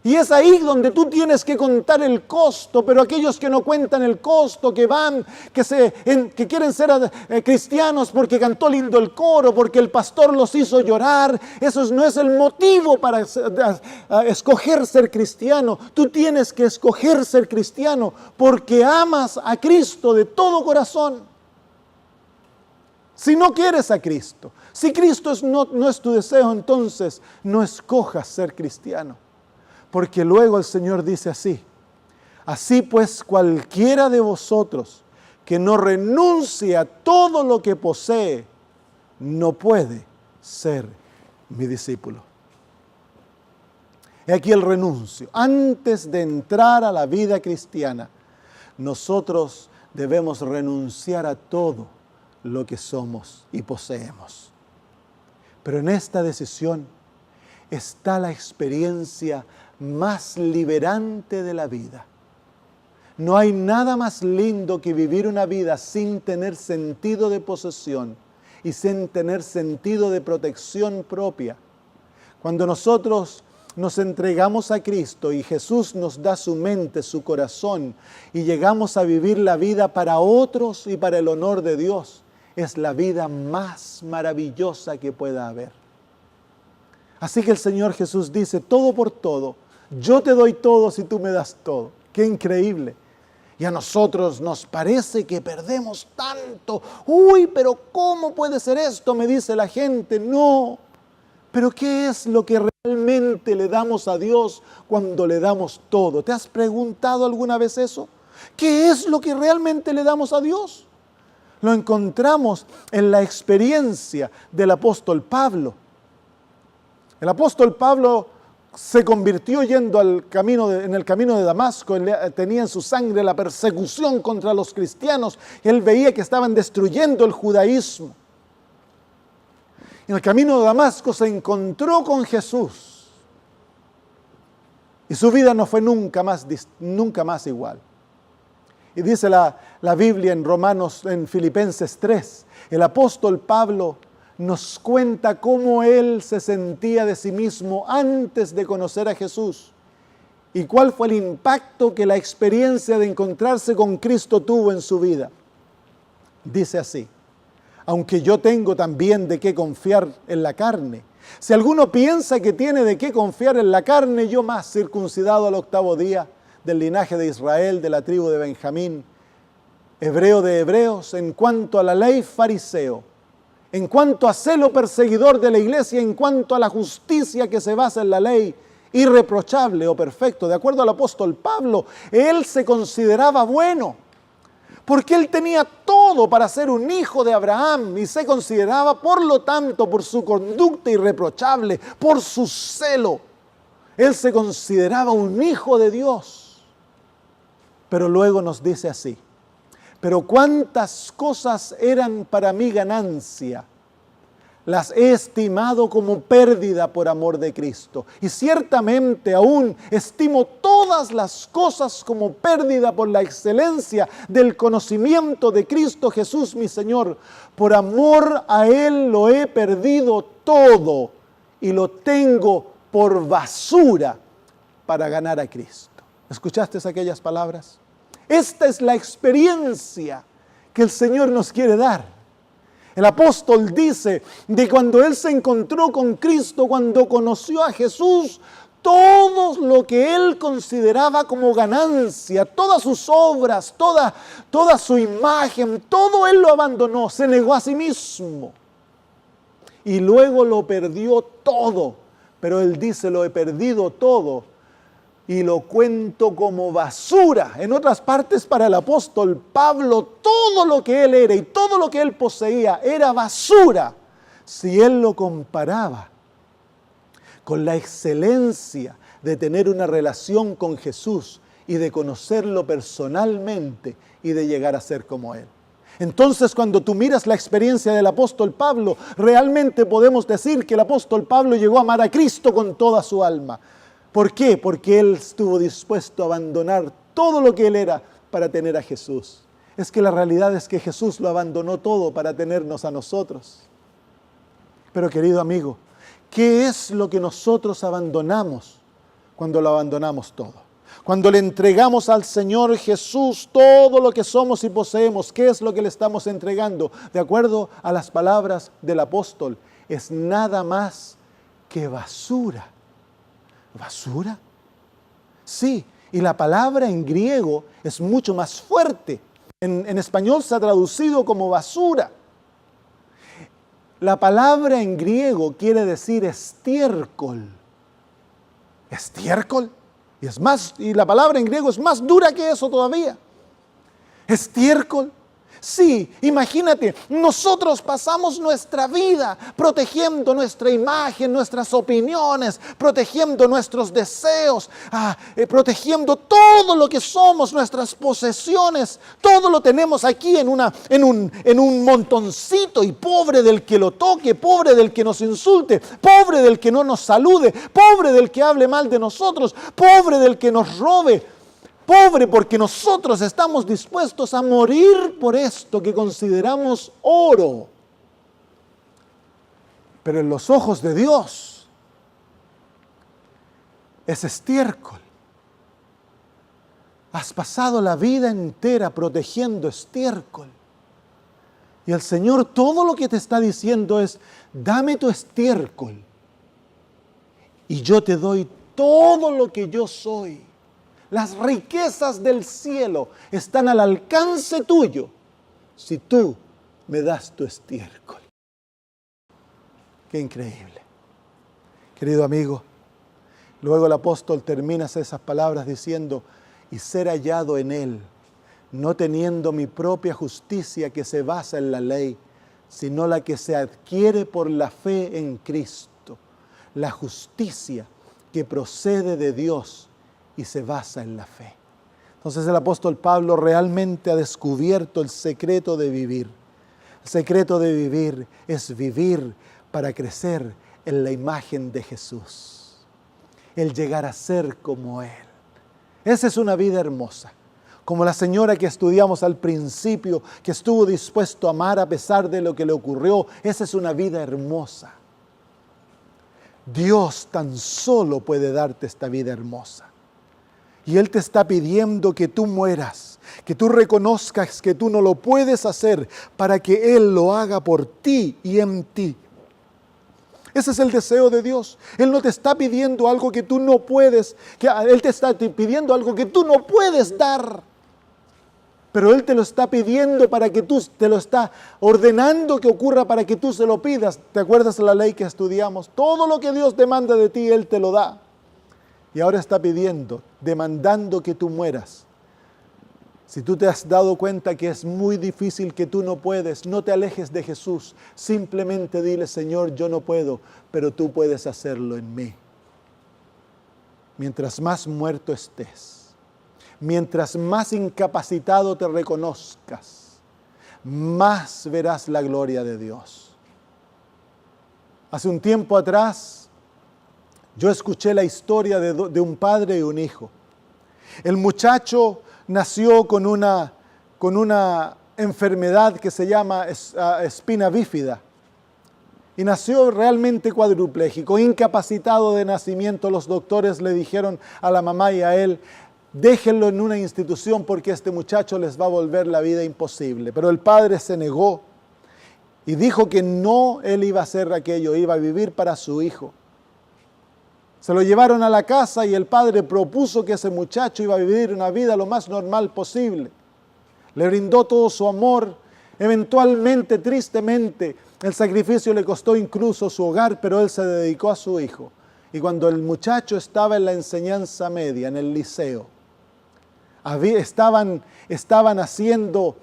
Y es ahí donde tú tienes que contar el costo, pero aquellos que no cuentan el costo, que van, que quieren ser cristianos porque cantó lindo el coro, porque el pastor los hizo llorar, eso no es el motivo para escoger ser cristiano. Tú tienes que escoger ser cristiano porque amas a Cristo de todo corazón. Si no quieres a Cristo, si Cristo no es tu deseo, entonces no escojas ser cristiano. Porque luego el Señor dice así, así pues cualquiera de vosotros que no renuncie a todo lo que posee, no puede ser mi discípulo. He aquí el renuncio. Antes de entrar a la vida cristiana, nosotros debemos renunciar a todo lo que somos y poseemos. Pero en esta decisión está la experiencia más liberante de la vida. No hay nada más lindo que vivir una vida sin tener sentido de posesión y sin tener sentido de protección propia. Cuando nosotros nos entregamos a Cristo y Jesús nos da su mente, su corazón y llegamos a vivir la vida para otros y para el honor de Dios, es la vida más maravillosa que pueda haber. Así que el Señor Jesús dice, todo por todo, yo te doy todo si tú me das todo. ¡Qué increíble! Y a nosotros nos parece que perdemos tanto. ¡Uy, pero cómo puede ser esto!, me dice la gente. No, pero ¿qué es lo que realmente le damos a Dios cuando le damos todo? ¿Te has preguntado alguna vez eso? ¿Qué es lo que realmente le damos a Dios? Lo encontramos en la experiencia del apóstol Pablo. El apóstol Pablo se convirtió yendo en el camino de Damasco. Él tenía en su sangre la persecución contra los cristianos. Él veía que estaban destruyendo el judaísmo. En el camino de Damasco se encontró con Jesús. Y su vida no fue nunca más igual. Y dice la Biblia en Filipenses 3, el apóstol Pablo nos cuenta cómo él se sentía de sí mismo antes de conocer a Jesús y cuál fue el impacto que la experiencia de encontrarse con Cristo tuvo en su vida. Dice así, aunque yo tengo también de qué confiar en la carne. Si alguno piensa que tiene de qué confiar en la carne, yo más, circuncidado al 8º día, del linaje de Israel, de la tribu de Benjamín, hebreo de hebreos, en cuanto a la ley fariseo, en cuanto a celo perseguidor de la iglesia, en cuanto a la justicia que se basa en la ley, irreprochable o perfecto. De acuerdo al apóstol Pablo, él se consideraba bueno, porque él tenía todo para ser un hijo de Abraham y se consideraba, por lo tanto, por su conducta irreprochable, por su celo, él se consideraba un hijo de Dios. Pero luego nos dice así, pero cuántas cosas eran para mí ganancia, las he estimado como pérdida por amor de Cristo. Y ciertamente aún estimo todas las cosas como pérdida por la excelencia del conocimiento de Cristo Jesús mi Señor. Por amor a Él lo he perdido todo y lo tengo por basura para ganar a Cristo. ¿Escuchaste aquellas palabras? Esta es la experiencia que el Señor nos quiere dar. El apóstol dice de cuando él se encontró con Cristo, cuando conoció a Jesús, todo lo que él consideraba como ganancia, todas sus obras, toda su imagen, todo él lo abandonó, se negó a sí mismo. Y luego lo perdió todo. Pero él dice, lo he perdido todo y lo cuento como basura. En otras partes, para el apóstol Pablo, todo lo que él era y todo lo que él poseía era basura si él lo comparaba con la excelencia de tener una relación con Jesús y de conocerlo personalmente y de llegar a ser como él. Entonces, cuando tú miras la experiencia del apóstol Pablo, realmente podemos decir que el apóstol Pablo llegó a amar a Cristo con toda su alma. ¿Por qué? Porque él estuvo dispuesto a abandonar todo lo que él era para tener a Jesús. Es que la realidad es que Jesús lo abandonó todo para tenernos a nosotros. Pero querido amigo, ¿qué es lo que nosotros abandonamos cuando lo abandonamos todo? Cuando le entregamos al Señor Jesús todo lo que somos y poseemos, ¿qué es lo que le estamos entregando? De acuerdo a las palabras del apóstol, es nada más que basura. ¿Basura? Sí, y la palabra en griego es mucho más fuerte. En español se ha traducido como basura. La palabra en griego quiere decir estiércol. ¿Estiércol? Y la palabra en griego es más dura que eso todavía. ¿Estiércol? Sí, imagínate, nosotros pasamos nuestra vida protegiendo nuestra imagen, nuestras opiniones, protegiendo nuestros deseos, protegiendo todo lo que somos, nuestras posesiones. Todo lo tenemos aquí en un montoncito, y pobre del que lo toque, pobre del que nos insulte, pobre del que no nos salude, pobre del que hable mal de nosotros, pobre del que nos robe. Pobre porque nosotros estamos dispuestos a morir por esto que consideramos oro. Pero en los ojos de Dios es estiércol. Has pasado la vida entera protegiendo estiércol. Y el Señor todo lo que te está diciendo es, dame tu estiércol y yo te doy todo lo que yo soy. Las riquezas del cielo están al alcance tuyo si tú me das tu estiércol. Qué increíble. Querido amigo, luego el apóstol termina esas palabras diciendo, y ser hallado en él, no teniendo mi propia justicia que se basa en la ley, sino la que se adquiere por la fe en Cristo, la justicia que procede de Dios y se basa en la fe. Entonces el apóstol Pablo realmente ha descubierto el secreto de vivir. El secreto de vivir es vivir para crecer en la imagen de Jesús. El llegar a ser como Él. Esa es una vida hermosa. Como la señora que estudiamos al principio, que estuvo dispuesto a amar a pesar de lo que le ocurrió. Esa es una vida hermosa. Dios tan solo puede darte esta vida hermosa. Y Él te está pidiendo que tú mueras, que tú reconozcas que tú no lo puedes hacer para que Él lo haga por ti y en ti. Ese es el deseo de Dios. Él no te está pidiendo algo que tú no puedes, Él te está pidiendo algo que tú no puedes dar. Pero Él te lo está pidiendo para que tú, te lo está ordenando que ocurra para que tú se lo pidas. ¿Te acuerdas de la ley que estudiamos? Todo lo que Dios demanda de ti, Él te lo da. Y ahora está pidiendo, demandando que tú mueras. Si tú te has dado cuenta que es muy difícil, que tú no puedes, no te alejes de Jesús. Simplemente dile, Señor, yo no puedo, pero tú puedes hacerlo en mí. Mientras más muerto estés, mientras más incapacitado te reconozcas, más verás la gloria de Dios. Hace un tiempo atrás, yo escuché la historia de un padre y un hijo. El muchacho nació con una enfermedad que se llama espina bífida. Y nació realmente cuadrupléjico, incapacitado de nacimiento. Los doctores le dijeron a la mamá y a él, déjenlo en una institución porque este muchacho les va a volver la vida imposible. Pero el padre se negó y dijo que no él iba a hacer aquello, iba a vivir para su hijo. Se lo llevaron a la casa y el padre propuso que ese muchacho iba a vivir una vida lo más normal posible. Le brindó todo su amor. Eventualmente, tristemente, el sacrificio le costó incluso su hogar, pero él se dedicó a su hijo. Y cuando el muchacho estaba en la enseñanza media, en el liceo, estaban haciendo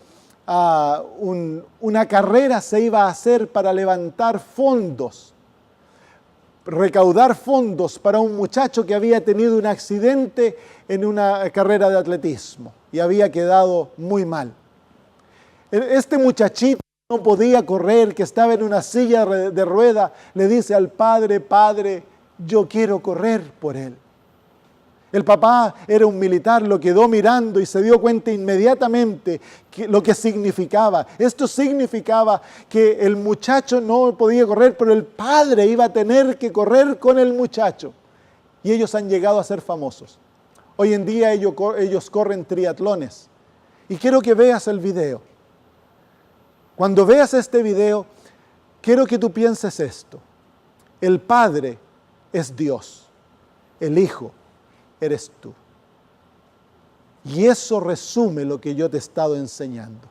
una carrera, se iba a hacer para levantar fondos, recaudar fondos para un muchacho que había tenido un accidente en una carrera de atletismo y había quedado muy mal. Este muchachito no podía correr, que estaba en una silla de rueda, le dice al padre: padre, yo quiero correr por él. El papá era un militar, lo quedó mirando y se dio cuenta inmediatamente lo que significaba. Esto significaba que el muchacho no podía correr, pero el padre iba a tener que correr con el muchacho. Y ellos han llegado a ser famosos. Hoy en día ellos corren triatlones. Y quiero que veas el video. Cuando veas este video, quiero que tú pienses esto. El Padre es Dios. El Hijo eres tú. Y eso resume lo que yo te he estado enseñando.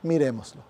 Miremoslo.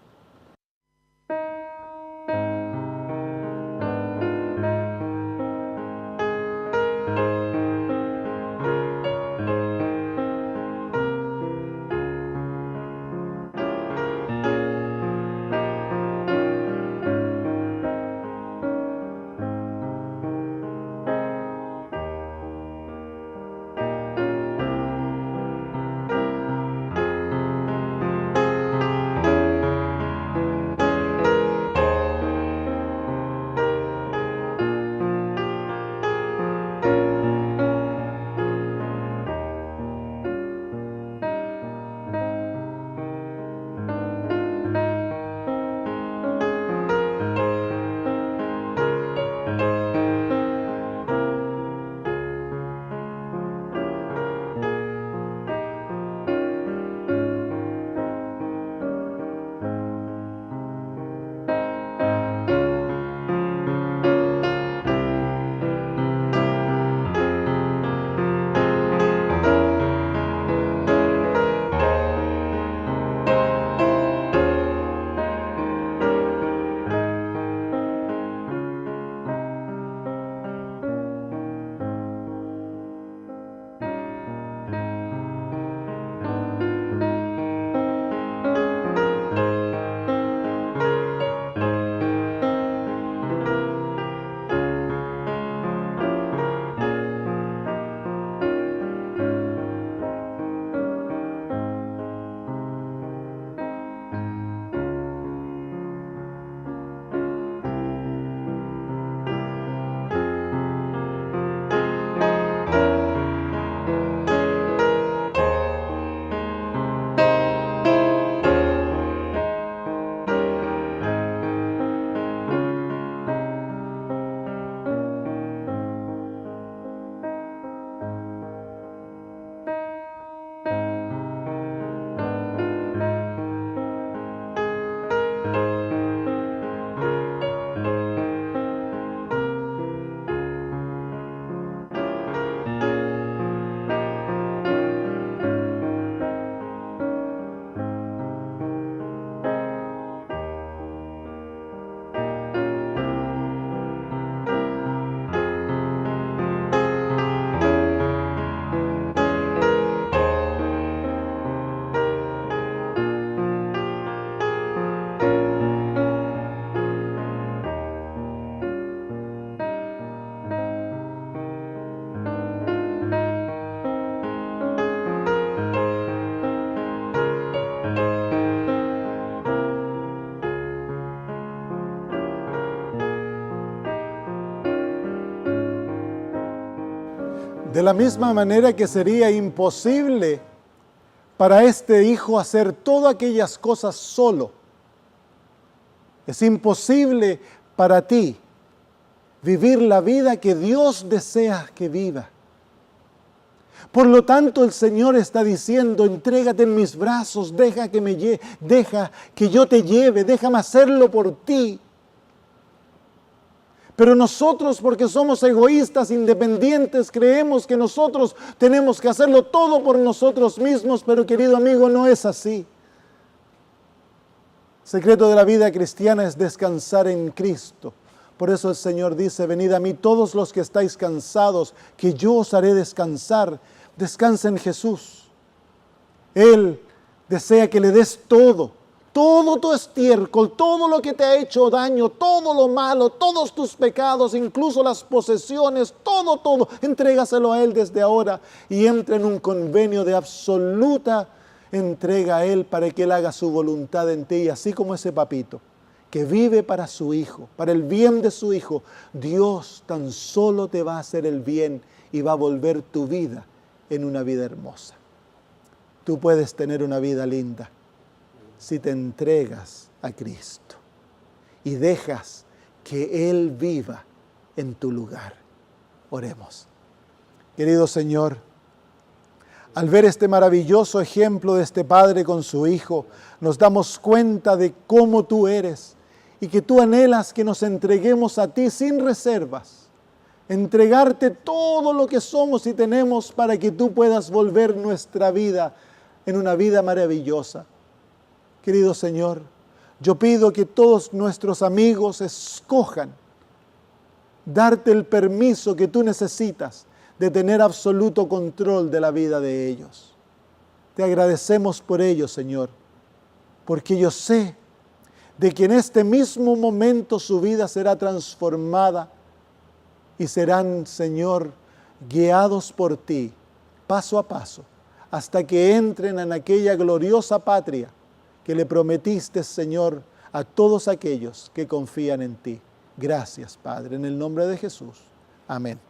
De la misma manera que sería imposible para este hijo hacer todas aquellas cosas solo. Es imposible para ti vivir la vida que Dios desea que viva. Por lo tanto, el Señor está diciendo, entrégate en mis brazos, deja que yo te lleve, déjame hacerlo por ti. Pero nosotros, porque somos egoístas, independientes, creemos que nosotros tenemos que hacerlo todo por nosotros mismos, pero querido amigo, no es así. El secreto de la vida cristiana es descansar en Cristo. Por eso el Señor dice, venid a mí todos los que estáis cansados, que yo os haré descansar. Descansa en Jesús. Él desea que le des todo tu estiércol, todo lo que te ha hecho daño, todo lo malo, todos tus pecados, incluso las posesiones, todo, entrégaselo a Él desde ahora y entra en un convenio de absoluta entrega a Él para que Él haga su voluntad en ti. Y así como ese papito que vive para su hijo, para el bien de su hijo, Dios tan solo te va a hacer el bien y va a volver tu vida en una vida hermosa. Tú puedes tener una vida linda si te entregas a Cristo y dejas que Él viva en tu lugar. Oremos. Querido Señor, al ver este maravilloso ejemplo de este padre con su hijo, nos damos cuenta de cómo tú eres y que tú anhelas que nos entreguemos a ti sin reservas. Entregarte todo lo que somos y tenemos para que tú puedas volver nuestra vida en una vida maravillosa. Querido Señor, yo pido que todos nuestros amigos escojan darte el permiso que tú necesitas de tener absoluto control de la vida de ellos. Te agradecemos por ello, Señor, porque yo sé de que en este mismo momento su vida será transformada y serán, Señor, guiados por ti, paso a paso, hasta que entren en aquella gloriosa patria que le prometiste, Señor, a todos aquellos que confían en ti. Gracias, Padre, en el nombre de Jesús. Amén.